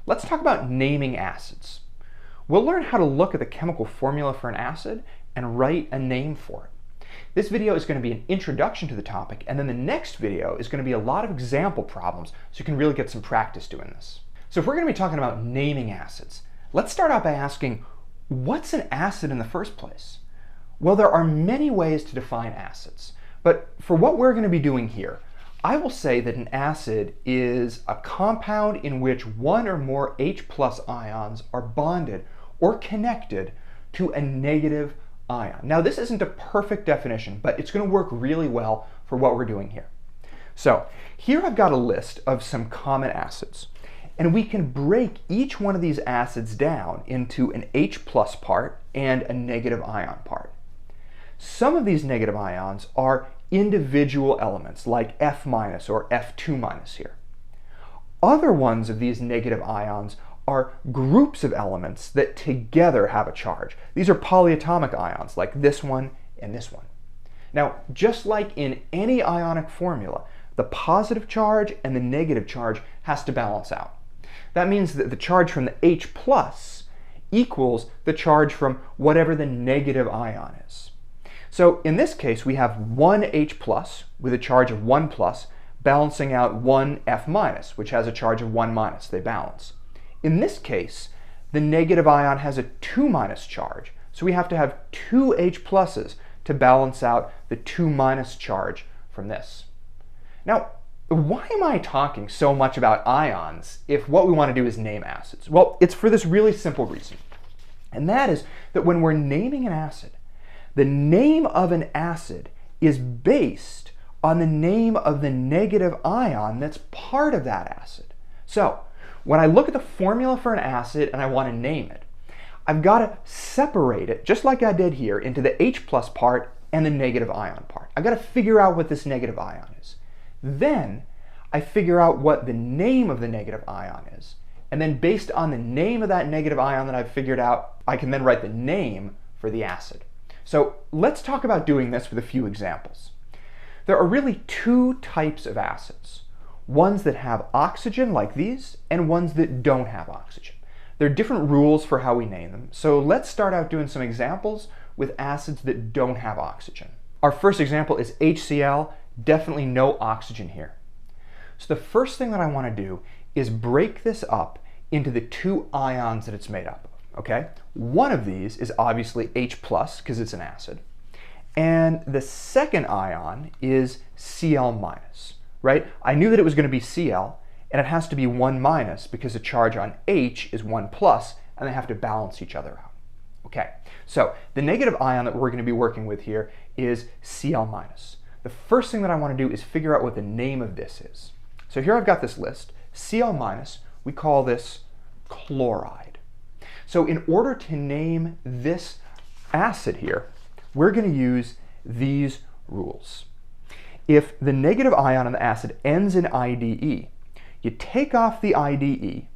let's talk about naming acids. We'll learn how to look at the chemical formula for an acid and write a name for it. This video is going to be an introduction to the topic, and then the next video is going to be a lot of example problems so you can really get some practice doing this. So if we're going to be talking about naming acids, let's start out by asking, what's an acid in the first place? Well, there are many ways to define acids, but for what we're going to be doing here, I will say that an acid is a compound in which one or more H+ ions are bonded or connected to a negative ion. Now, this isn't a perfect definition, but it's going to work really well for what we're doing here. So here I've got a list of some common acids, and we can break each one of these acids down into an H+ part and a negative ion part. Some of these negative ions are individual elements like F- or F2- here. Other ones of these negative ions are groups of elements that together have a charge. These are polyatomic ions like this one and this one. Now, just like in any ionic formula, the positive charge and the negative charge has to balance out. That means that the charge from the H+ equals the charge from whatever the negative ion is. So in this case, we have one H+ with a charge of 1+ balancing out one F-, which has a charge of 1-. They balance. In this case, the negative ion has a 2- charge, so we have to have two H+ to balance out the 2- charge from this. Now, why am I talking so much about ions if what we want to do is name acids? Well, it's for this really simple reason, and that is that when we're naming an acid, the name of an acid is based on the name of the negative ion that's part of that acid. So, when I look at the formula for an acid and I want to name it, I've got to separate it, just like I did here, into the H+ part and the negative ion part. I've got to figure out what this negative ion is. Then, I figure out what the name of the negative ion is. And then based on the name of that negative ion that I've figured out, I can then write the name for the acid. So let's talk about doing this with a few examples. There are really two types of acids. Ones that have oxygen, like these, and ones that don't have oxygen. There are different rules for how we name them, so let's start out doing some examples with acids that don't have oxygen. Our first example is HCl, definitely no oxygen here. So the first thing that I want to do is break this up into the two ions that it's made up of, okay? One of these is obviously H+, because it's an acid, and the second ion is Cl-, right? I knew that it was going to be Cl, and it has to be 1- because the charge on H is 1+, and they have to balance each other out. Okay, so the negative ion that we're going to be working with here is Cl-. The first thing that I want to do is figure out what the name of this is. So here I've got this list. Cl-, we call this chloride. So in order to name this acid here, we're going to use these rules. If the negative ion on the acid ends in IDE, you take off the IDE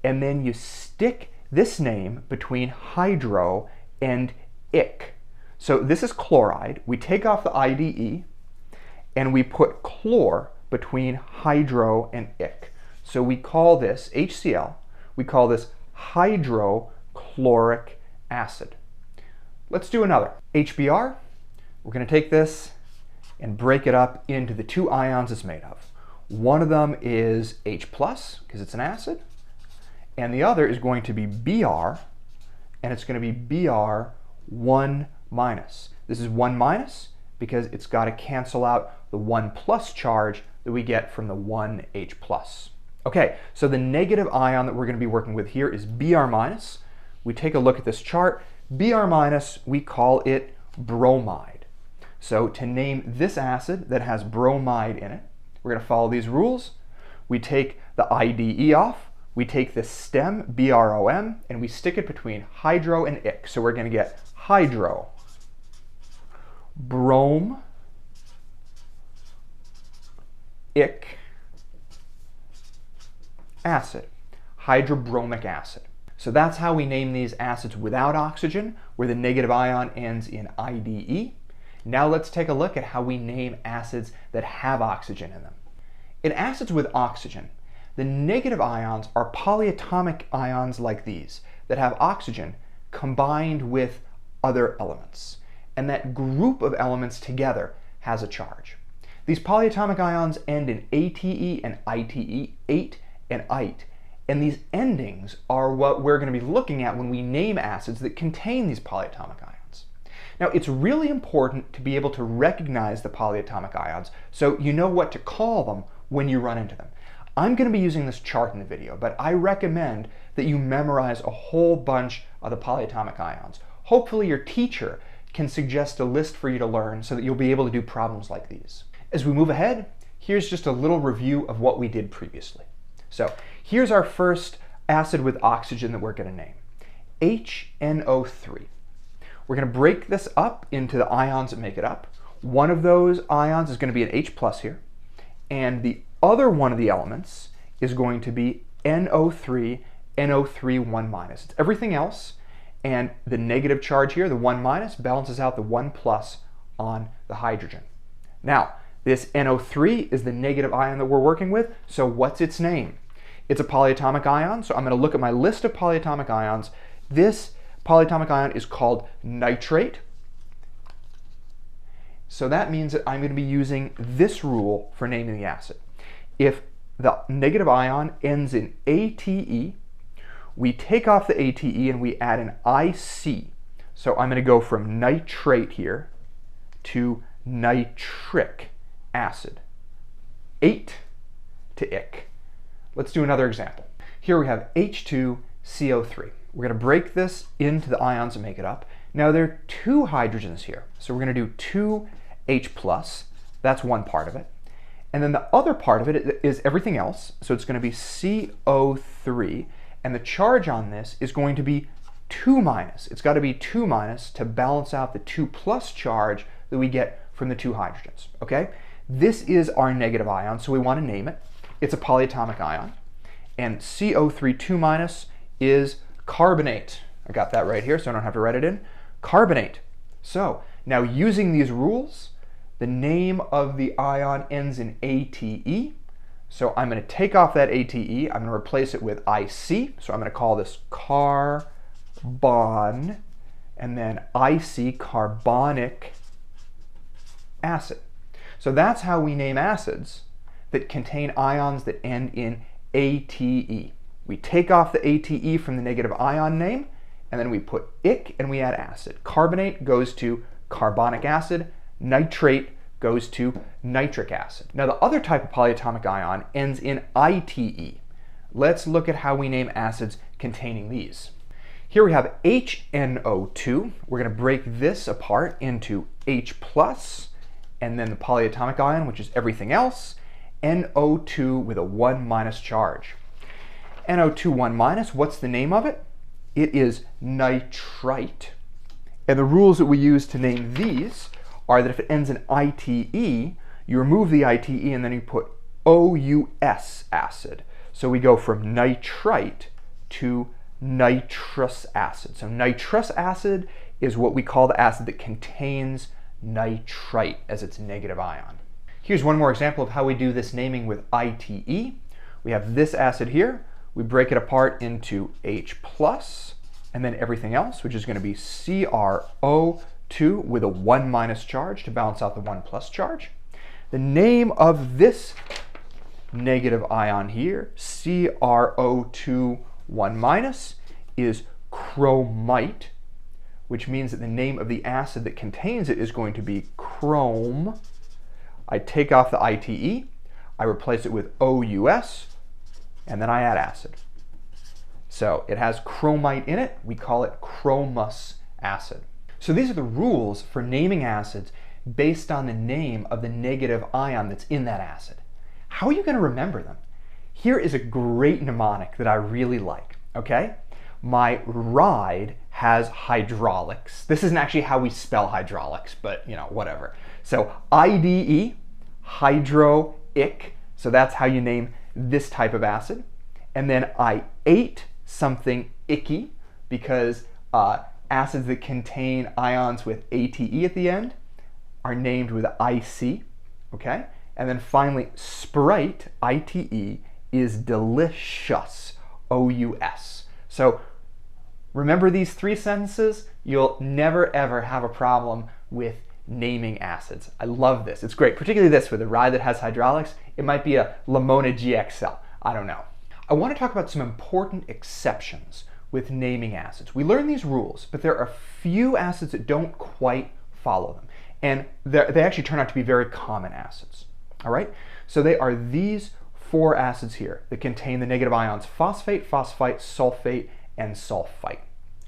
and then you stick this name between hydro and ic. So this is chloride. We take off the IDE and we put chlor between hydro and ic. So we call this HCl, we call this hydrochloric acid. Let's do another. HBr, we're going to take this and break it up into the two ions it's made of. One of them is H+, because it's an acid, and the other is going to be Br, and it's going to be Br 1-. This is 1- because it's got to cancel out the 1+ charge that we get from the 1H+. Okay, so the negative ion that we're going to be working with here is Br-. We take a look at this chart. Br-, we call it bromide. So to name this acid that has bromide in it, we're going to follow these rules. We take the IDE off, we take the stem, BROM, and we stick it between hydro and ic. So we're going to get hydro, brom, ic, acid, hydrobromic acid. So that's how we name these acids without oxygen, where the negative ion ends in IDE. Now let's take a look at how we name acids that have oxygen in them. In acids with oxygen, The negative ions are polyatomic ions like these that have oxygen combined with other elements. And that group of elements together has a charge. These polyatomic ions end in ATE and ITE, ate and ite. And these endings are what we're going to be looking at when we name acids that contain these polyatomic ions. Now, it's really important to be able to recognize the polyatomic ions so you know what to call them when you run into them. I'm going to be using this chart in the video, but I recommend that you memorize a whole bunch of the polyatomic ions. Hopefully your teacher can suggest a list for you to learn so that you'll be able to do problems like these. As we move ahead, here's just a little review of what we did previously. So here's our first acid with oxygen that we're going to name, HNO3. We're going to break this up into the ions that make it up. One of those ions is going to be an H plus here, and the other one of the elements is going to be NO3, NO3 1 minus. It's everything else, and the negative charge here, the 1 minus, balances out the 1 plus on the hydrogen. Now, this NO3 is the negative ion that we're working with, so what's its name? It's a polyatomic ion, so I'm going to look at my list of polyatomic ions. This polyatomic ion is called nitrate. So that means that I'm going to be using this rule for naming the acid. If the negative ion ends in ATE, we take off the ATE and we add an IC. So I'm going to go from nitrate here to nitric acid. 8 to ic. Let's do another example. Here we have H2CO3. We're going to break this into the ions and make it up. Now there are 2 hydrogens here, so we're going to do 2 H plus. That's one part of it. And then the other part of it is everything else. So it's going to be CO3. And the charge on this is going to be 2 minus. It's got to be 2 minus to balance out the 2 plus charge that we get from the 2 hydrogens. Okay? This is our negative ion, so we want to name it. It's a polyatomic ion. And CO3 2 minus is carbonate. I got that right here, so I don't have to write it in. Carbonate. So now using these rules, the name of the ion ends in ATE. So I'm going to take off that ATE. I'm going to replace it with IC. So I'm going to call this carbon, and then IC, carbonic acid. So that's how we name acids that contain ions that end in ATE. We take off the ATE from the negative ion name, and then we put ic and we add acid. Carbonate goes to carbonic acid. Nitrate goes to nitric acid. Now the other type of polyatomic ion ends in ITE. Let's look at how we name acids containing these. Here we have HNO2. We're going to break this apart into H plus, and then the polyatomic ion, which is everything else, NO2 with a 1 minus charge. NO2 1 minus, what's the name of it? It is nitrite. And the rules that we use to name these are that if it ends in ITE, you remove the ITE and then you put OUS acid. So we go from nitrite to nitrous acid. So nitrous acid is what we call the acid that contains nitrite as its negative ion. Here's one more example of how we do this naming with ITE. We have this acid here. We break it apart into H plus, and then everything else, which is going to be CrO2 with a 1 minus charge to balance out the 1 plus charge. The name of this negative ion here, CrO2 1 minus, is chromite, which means that the name of the acid that contains it is going to be chrome. I take off the ITE, I replace it with OUS, and then I add acid. So it has chromite in it. We call it chromous acid. So these are the rules for naming acids based on the name of the negative ion that's in that acid. How are you going to remember them? Here is a great mnemonic that I really like, okay? My ride has hydraulics. This isn't actually how we spell hydraulics, but you know, whatever. So IDE, hydroic, so that's how you name this type of acid. And then I ate something icky, because acids that contain ions with ATE at the end are named with IC, okay? And then finally, Sprite, ITE, is delicious, O-U-S. So remember these three sentences, you'll never ever have a problem with naming acids. I love this. It's great, particularly this with a rye that has hydraulics. It might be a Lamona GXL. I don't know. I want to talk about some important exceptions with naming acids. We learn these rules, but there are a few acids that don't quite follow them. And they actually turn out to be very common acids. All right? So they are these four acids here that contain the negative ions phosphate, phosphite, sulfate, and sulfite.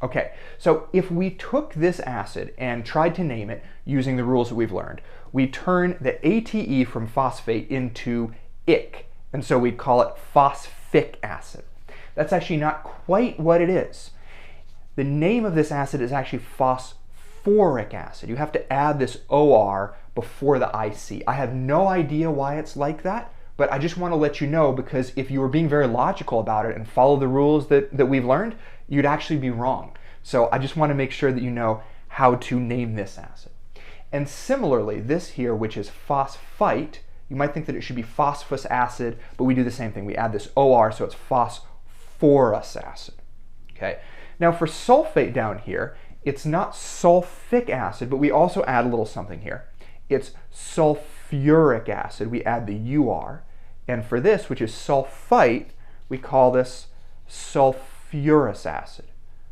Okay, so if we took this acid and tried to name it using the rules that we've learned, we turn the ATE from phosphate into ic, and so we'd call it phosphic acid. That's actually not quite what it is. The name of this acid is actually phosphoric acid. You have to add this OR before the IC. I have no idea why it's like that, but I just want to let you know, because if you were being very logical about it and follow the rules that we've learned, you'd actually be wrong. So I just want to make sure that you know how to name this acid. And similarly, this here, which is phosphite, you might think that it should be phosphorus acid, but we do the same thing. We add this OR, so it's phosphorus acid. Okay. Now for sulfate down here, it's not sulfic acid, but we also add a little something here. It's sulfuric acid. We add the UR. And for this, which is sulfite, we call this sulfurous acid.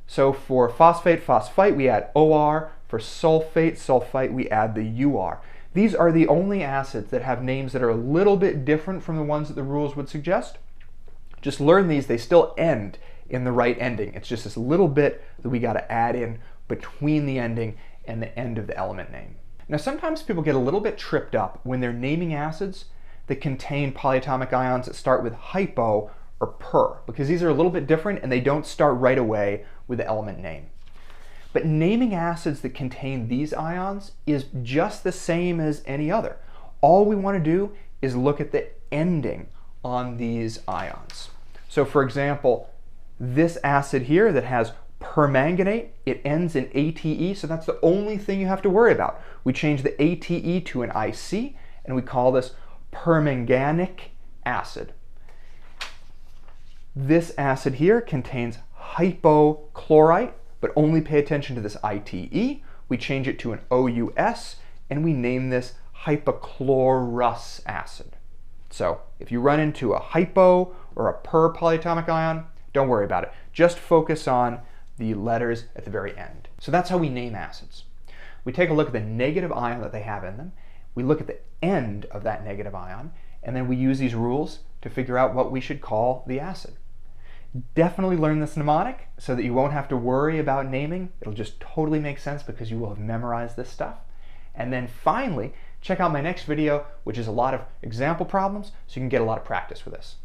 So for phosphate, phosphite, we add OR. For sulfate, sulfite, we add the UR. These are the only acids that have names that are a little bit different from the ones that the rules would suggest. Just learn these, they still end in the right ending. It's just this little bit that we got to add in between the ending and the end of the element name. Now sometimes people get a little bit tripped up when they're naming acids that contain polyatomic ions that start with hypo or per, because these are a little bit different and they don't start right away with the element name. But naming acids that contain these ions is just the same as any other. All we want to do is look at the ending on these ions. So for example, this acid here that has permanganate, it ends in ATE, so that's the only thing you have to worry about. We change the ATE to an IC, and we call this permanganic acid. This acid here contains hypochlorite, but only pay attention to this ITE. We change it to an OUS, and we name this hypochlorous acid. So if you run into a hypo or a per polyatomic ion, don't worry about it. Just focus on the letters at the very end. So that's how we name acids. We take a look at the negative ion that they have in them, we look at the end of that negative ion, and then we use these rules to figure out what we should call the acid. Definitely learn this mnemonic so that you won't have to worry about naming. It'll just totally make sense because you will have memorized this stuff. And then finally, check out my next video, which is a lot of example problems, so you can get a lot of practice with this.